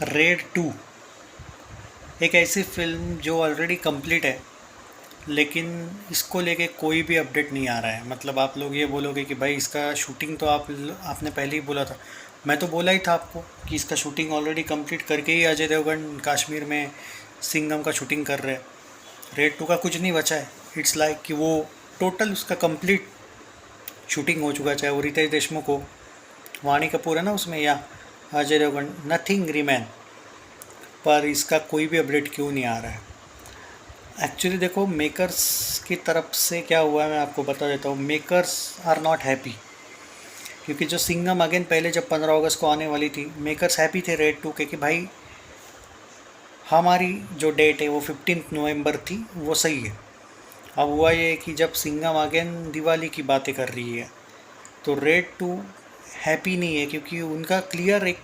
Red to एक ऐसी film जो ऑलरेडी कंप्लीट है, लेकिन इसको लेके कोई भी अपडेट नहीं आ रहा है। मतलब आप लोग ये बोलोगे कि भाई इसका शूटिंग तो आपने पहले ही बोला था। मैं तो बोला ही था आपको कि इसका शूटिंग ऑलरेडी कंप्लीट करके ही अजय देवगन कश्मीर में सिंघम का शूटिंग कर रहे हैं। रेड टू का कुछ नहीं बचा है। इट्स लाइक कि वो टोटल उसका कंप्लीट शूटिंग हो चुका है, चाहे वो रितेश देशमुख हो, वाणी कपूर है ना उसमें, या अजय देवगन, नथिंग रिमेन। पर इसका कोई भी अपडेट क्यों नहीं आ रहा है? एक्चुअली देखो, मेकर्स की तरफ से क्या हुआ है मैं आपको बता देता हूँ। मेकर्स आर नॉट हैप्पी, क्योंकि जो सिंघम अगेन पहले जब 15 अगस्त को आने वाली थी, मेकर्स हैप्पी थे रेड टू के कि भाई हमारी जो डेट है वो 15 नवंबर थी, वो सही है। अब हुआ ये कि जब सिंघम अगेन दिवाली की बातें कर रही है, तो रेड टू हैप्पी नहीं है, क्योंकि उनका क्लियर एक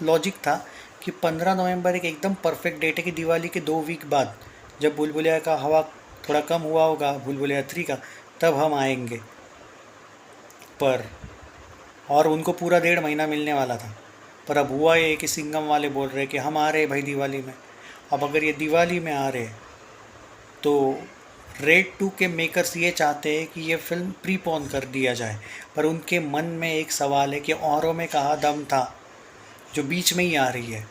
लॉजिक था कि 15 नवंबर एक एकदम परफेक्ट डेट है कि दिवाली के 2 वीक बाद, जब भूल भुलैया का हवा थोड़ा कम हुआ होगा, भूल भुलैया 3 का, तब हम आएंगे। पर और उनको पूरा 1.5 महीना मिलने वाला था। पर अब हुआ ये कि सिंघम वाले बोल रहे कि हम आ रहे हैं भाई दिवाली में। अब अगर ये दिवाली में आ रहे हैं, तो रेड टू के मेकर्स ये चाहते हैं कि ये फिल्म प्रीपोन कर दिया जाए। पर उनके मन में एक सवाल है कि औरों में कहाँ दम था, जो बीच में ही आ रही है।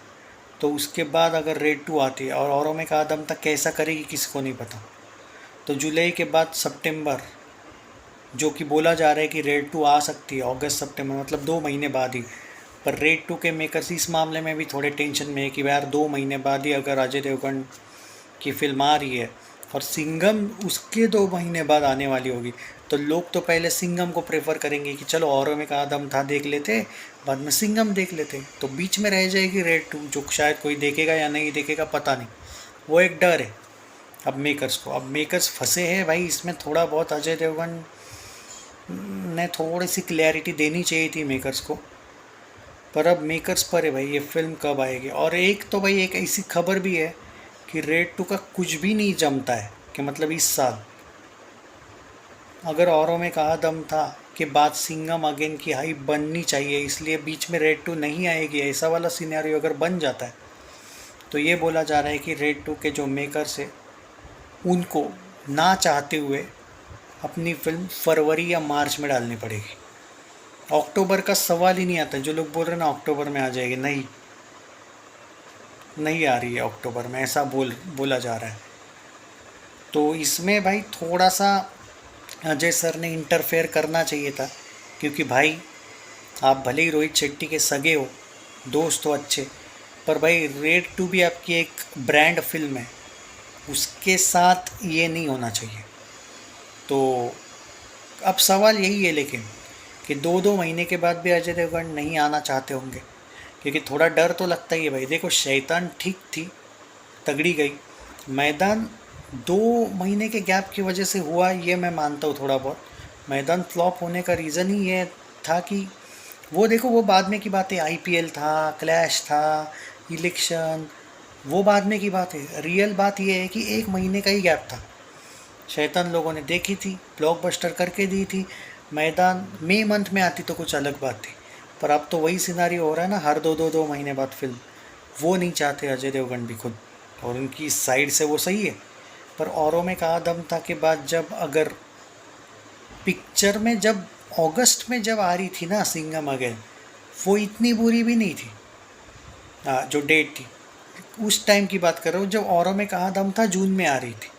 तो उसके बाद अगर रेड टू आती है और औरों में कहाँ दम था, कैसा करेगी किसी को नहीं पता। तो जुलाई के बाद सितंबर, जो कि बोला जा रहा है कि रेड टू आ सकती है अगस्त सितंबर, मतलब 2 महीने बाद ही। पर रेड टू के मेकर्स इस मामले में भी थोड़े टेंशन में है कि यार 2 महीने बाद ही अगर अजय देवगन की फिल्म आ रही है और सिंघम उसके 2 महीने बाद आने वाली होगी, तो लोग तो पहले सिंघम को प्रेफर करेंगे कि चलो औरों में कहा दम था देख लेते, बाद में सिंघम देख लेते। तो बीच में रह जाएगी रेड टू, जो शायद कोई देखेगा या नहीं देखेगा पता नहीं। वो एक डर है अब मेकर्स को। अब मेकर्स फंसे हैं भाई इसमें। थोड़ा बहुत अजय देवगन ने थोड़ी सी क्लैरिटी देनी चाहिए थी मेकर्स को। पर अब मेकर्स पर है भाई ये फिल्म कब आएगी। और एक तो भाई एक ऐसी खबर भी है कि रेड टू का कुछ भी नहीं जमता है, कि मतलब इस साल अगर औरों में कहा दम था कि बाद सिंघम अगेन की हाइप बननी चाहिए, इसलिए बीच में रेड टू नहीं आएगी, ऐसा वाला सिनेरियो अगर बन जाता है, तो ये बोला जा रहा है कि रेड टू के जो मेकर्स है उनको ना चाहते हुए अपनी फिल्म फरवरी या मार्च में डालनी पड़ेगी। अक्टूबर का सवाल ही नहीं आता। जो लोग बोल रहे हैं ना अक्टूबर में आ जाएगी, नहीं, नहीं आ रही है अक्टूबर में, ऐसा बोला जा रहा है। तो इसमें भाई थोड़ा सा अजय सर ने इंटरफेयर करना चाहिए था, क्योंकि भाई आप भले ही रोहित शेट्टी के सगे हो, दोस्त हो अच्छे, पर भाई रेड टू भी आपकी एक ब्रांड फिल्म है, उसके साथ ये नहीं होना चाहिए। तो अब सवाल यही है लेकिन, कि 2-2 महीने के बाद भी अजय देवगन नहीं आना चाहते होंगे, क्योंकि थोड़ा डर तो लगता ही है भाई। देखो शैतान ठीक थी, तगड़ी गई। मैदान 2 महीने के गैप की वजह से हुआ, ये मैं मानता हूँ थोड़ा बहुत। मैदान फ्लॉप होने का रीज़न ही ये था कि वो देखो, वो बाद में की बात है। आईपीएल था, क्लैश था, इलेक्शन, वो बाद में की बात है। रियल बात ये है कि 1 महीने का ही गैप था। शैतान लोगों ने देखी थी, ब्लॉकबस्टर करके दी थी। मैदान मई मंथ में आती तो कुछ अलग बात थी। पर अब तो वही सिनारियो हो रहा है ना, हर 2-2 महीने बाद फिल्म। वो नहीं चाहते अजय देवगन भी खुद, और उनकी साइड से वो सही है। पर औरों में कहा दम था के बाद, जब अगर पिक्चर में जब अगस्त में जब आ रही थी ना सिंघम अगेन, वो इतनी बुरी भी नहीं थी। जो डेट थी उस टाइम की बात कर रहा हूँ, जब औरों में कहा दम था जून में आ रही थी,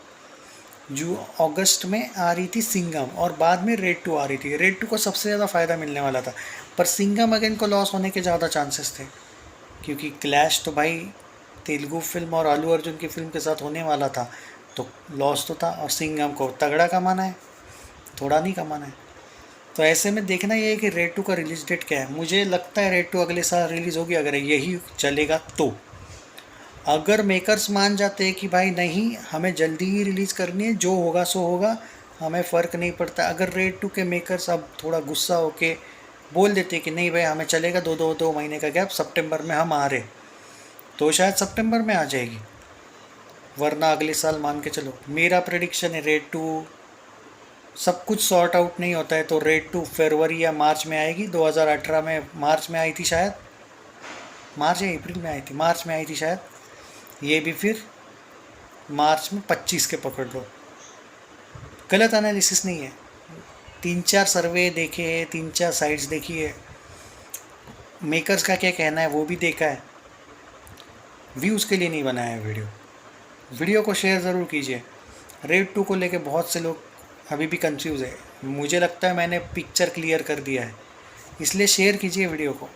जो अगस्त में आ रही थी सिंघम, और बाद में रेड टू आ रही थी। रेड टू को सबसे ज़्यादा फ़ायदा मिलने वाला था, पर सिंघम अगेन को लॉस होने के ज़्यादा चांसेस थे, क्योंकि क्लैश तो भाई तेलुगु फिल्म और अल्लू अर्जुन की फिल्म के साथ होने वाला था, तो लॉस तो था। और सिंघम को तगड़ा कमाना है, थोड़ा नहीं कमाना है। तो ऐसे में देखना ये है कि रेड टू का रिलीज डेट क्या है। मुझे लगता है रेड टू अगले साल रिलीज़ होगी, अगर यही चलेगा तो। अगर मेकर्स मान जाते हैं कि भाई नहीं, हमें जल्दी ही रिलीज़ करनी है, जो होगा सो होगा, हमें फ़र्क नहीं पड़ता। अगर रेड टू के मेकर्स अब थोड़ा गुस्सा होके बोल देते कि नहीं भाई हमें चलेगा, 2-2 महीने का गैप, सितंबर में हम आ रहे, तो शायद सितंबर में आ जाएगी। वरना अगले साल मान के चलो। मेरा प्रेडिक्शन है रेड टू, सब कुछ सॉर्ट आउट नहीं होता है तो रेड टू फरवरी या मार्च में आएगी। 2018 में मार्च में आई थी शायद, मार्च या अप्रैल में आई थी, मार्च में आई थी शायद। ये भी फिर मार्च में 25 के पकड़ लो। गलत एनालिसिस नहीं है, 3-4 सर्वे देखे हैं, 3-4 साइट्स देखी है, मेकर्स का क्या कहना है वो भी देखा है। व्यूज़ के लिए नहीं बनाया है वीडियो। वीडियो को शेयर ज़रूर कीजिए। रेड 2 को लेके बहुत से लोग अभी भी कंफ्यूज है। मुझे लगता है मैंने पिक्चर क्लियर कर दिया है, इसलिए शेयर कीजिए वीडियो को।